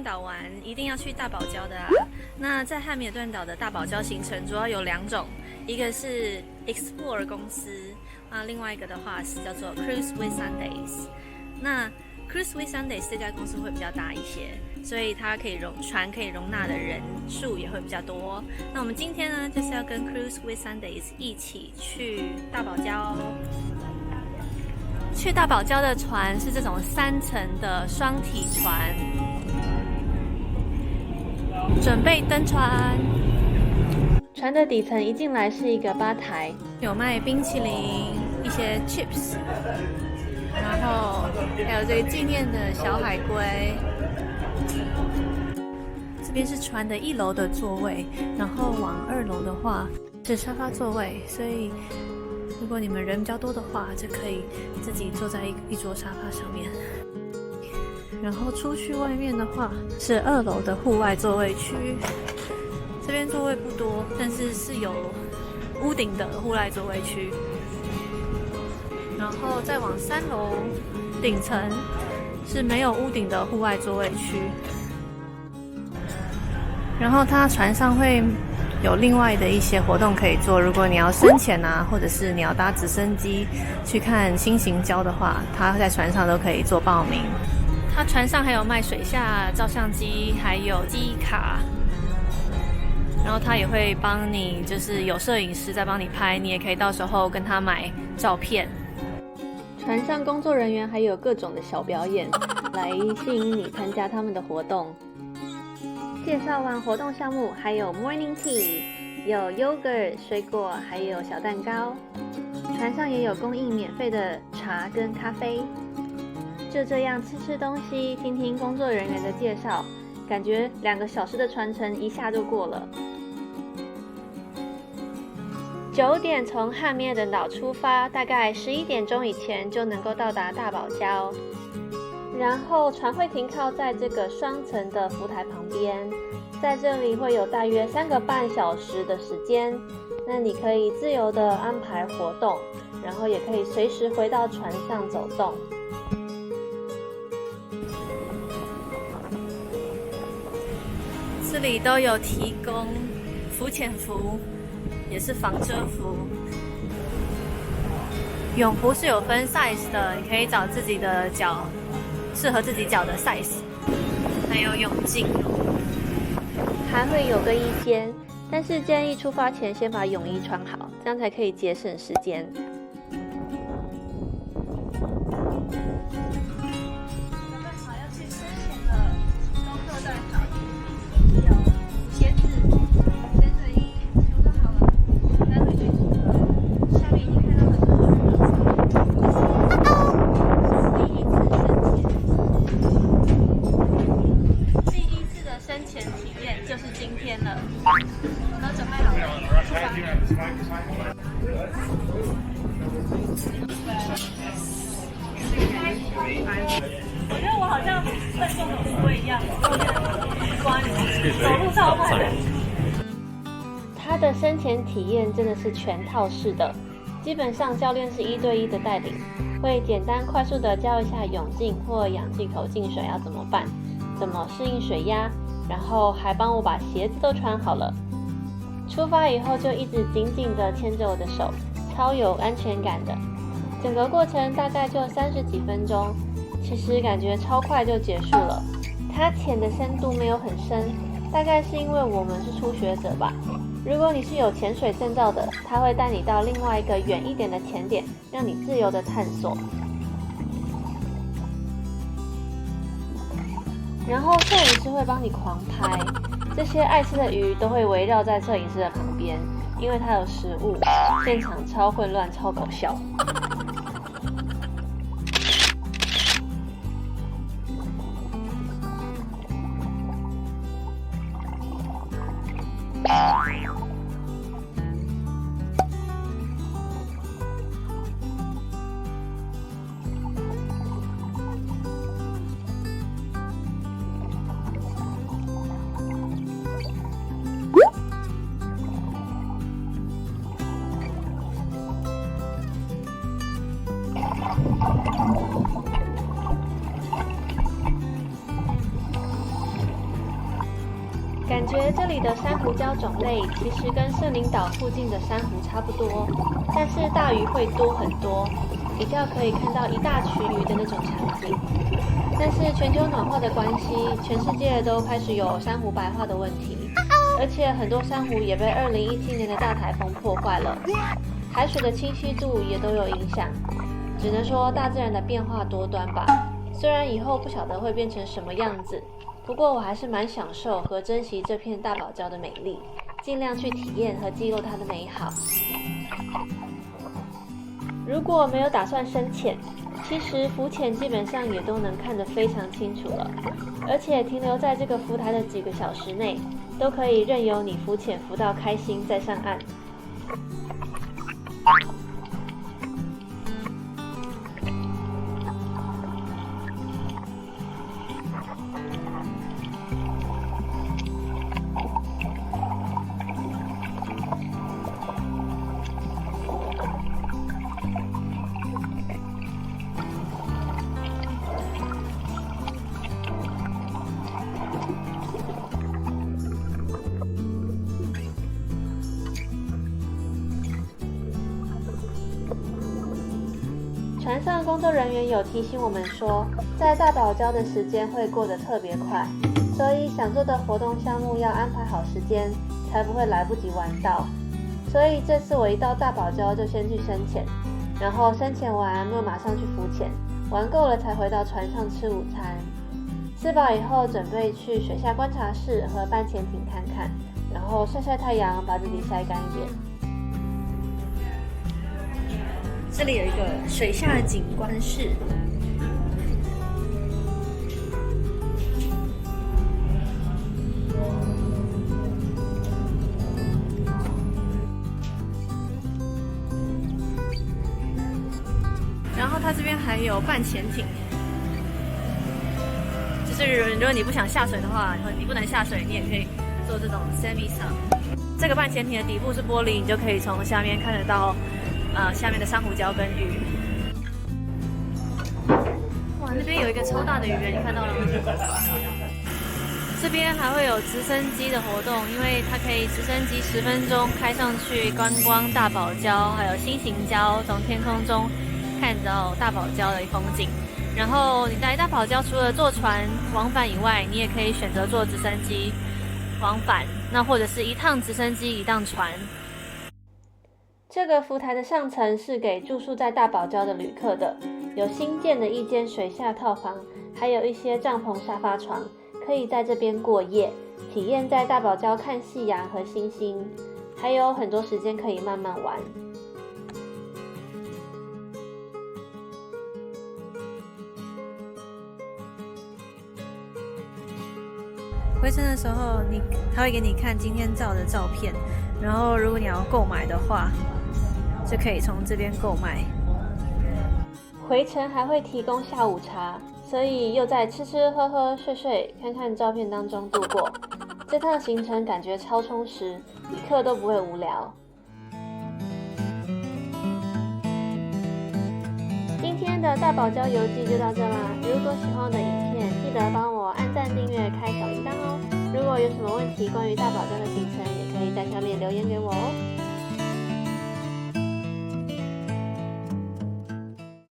顿岛玩，一定要去大堡礁的啊。那在汉密尔顿岛的大堡礁行程主要有2种，一个是 Explore 公司，另外一个的话是叫做 Cruise with Sundays。那 Cruise with Sundays 这家公司会比较大一些，所以它船可以容纳的人数也会比较多。那我们今天呢，就是要跟 Cruise with Sundays 一起去大堡礁。去大堡礁的船是这种3层的双体船，准备登船。船的底层一进来是一个吧台，有卖冰淇淋、一些 chips， 然后还有这个纪念的小海龟。这边是船的1楼的座位，然后往2楼的话是沙发座位，所以如果你们人比较多的话，就可以自己坐在一桌沙发上面。然后出去外面的话，是2楼的户外座位区。这边座位不多，但是是有屋顶的户外座位区。然后再往3楼顶层是没有屋顶的户外座位区。然后它船上会有另外的一些活动可以做，如果你要深潜啊，或者是你要搭直升机去看新型礁的话，它在船上都可以做报名。它船上还有卖水下照相机，还有记忆卡，然后它也会帮你，就是有摄影师在帮你拍，你也可以到时候跟他买照片。船上工作人员还有各种的小表演，来吸引你参加他们的活动。介绍完活动项目，还有 morning tea， 有 yogurt 水果，还有小蛋糕。船上也有供应免费的茶跟咖啡。就这样吃东西，听听工作人员的介绍，感觉2个小时的船程一下就过了。9点从汉密尔顿岛出发，大概11点钟以前就能够到达大堡礁。然后船会停靠在这个双层的浮台旁边，在这里会有大约3个半小时的时间，那你可以自由的安排活动，然后也可以随时回到船上走动。这里都有提供浮潜服，也是防遮服。泳服是有分 size 的，你可以找自己的脚，适合自己脚的 size， 还有泳镜，还会有更衣间，但是建议出发前先把泳衣穿好，这样才可以节省时间。我觉得我好像笨重的乌龟一样，走路超快的。它的深潜体验真的是全套式的，基本上教练是1对1的带领，会简单快速的教一下泳镜或氧气口进水要怎么办，怎么适应水压，然后还帮我把鞋子都穿好了。出发以后就一直紧紧的牵着我的手，超有安全感的。整个过程大概就30几分钟，其实感觉超快就结束了。它潜的深度没有很深，大概是因为我们是初学者吧。如果你是有潜水证照的，它会带你到另外一个远一点的潜点，让你自由的探索。然后摄影师会帮你狂拍，这些爱吃的鱼都会围绕在摄影师的旁边，因为它有食物，现场超混乱超搞笑。这里的珊瑚礁种类其实跟圣灵岛附近的珊瑚差不多，但是大鱼会多很多，比较可以看到一大群鱼的那种场景。但是全球暖化的关系，全世界都开始有珊瑚白化的问题，而且很多珊瑚也被2017年的大台风破坏了，海水的清晰度也都有影响。只能说大自然的变化多端吧，虽然以后不晓得会变成什么样子，不过我还是蛮享受和珍惜这片大堡礁的美丽，尽量去体验和记录它的美好。如果没有打算深潜，其实浮潜基本上也都能看得非常清楚了，而且停留在这个浮台的几个小时内，都可以任由你浮潜浮到开心再上岸。船上工作人员有提醒我们说，在大堡礁的时间会过得特别快，所以想做的活动项目要安排好时间，才不会来不及玩到。所以这次我一到大堡礁就先去深潜，然后深潜完又马上去浮潜，玩够了才回到船上吃午餐。吃饱以后准备去水下观察室和半潜艇看看，然后晒晒太阳，把自己晒干一点。这里有一个水下景观室，然后它这边还有半潜艇，就是如果你不想下水的话，你不能下水，你也可以做这种 semi sub。这个半潜艇的底部是玻璃，你就可以从下面看得到。下面的珊瑚礁跟鱼，哇，那边有一个超大的鱼，你看到了吗？这边还会有直升机的活动，因为它可以直升机10分钟开上去观光大堡礁，还有新型礁，从天空中看到大堡礁的风景。然后你在大堡礁除了坐船往返以外，你也可以选择坐直升机往返，那或者是一趟直升机一趟船。这个浮台的上层是给住宿在大堡礁的旅客的，有新建的一间水下套房，还有一些帐篷沙发床，可以在这边过夜，体验在大堡礁看夕阳和星星，还有很多时间可以慢慢玩。回程的时候，他会给你看今天照的照片，然后如果你要购买的话，就可以从这边购买。回程还会提供下午茶，所以又在吃吃喝喝睡睡，看看照片当中度过。这趟行程感觉超充实，一刻都不会无聊。今天的大堡礁游记就到这啦！如果喜欢我的影片，记得帮我按赞、订阅、开小铃铛哦。如果有什么问题关于大堡礁的行程，也可以在下面留言给我哦。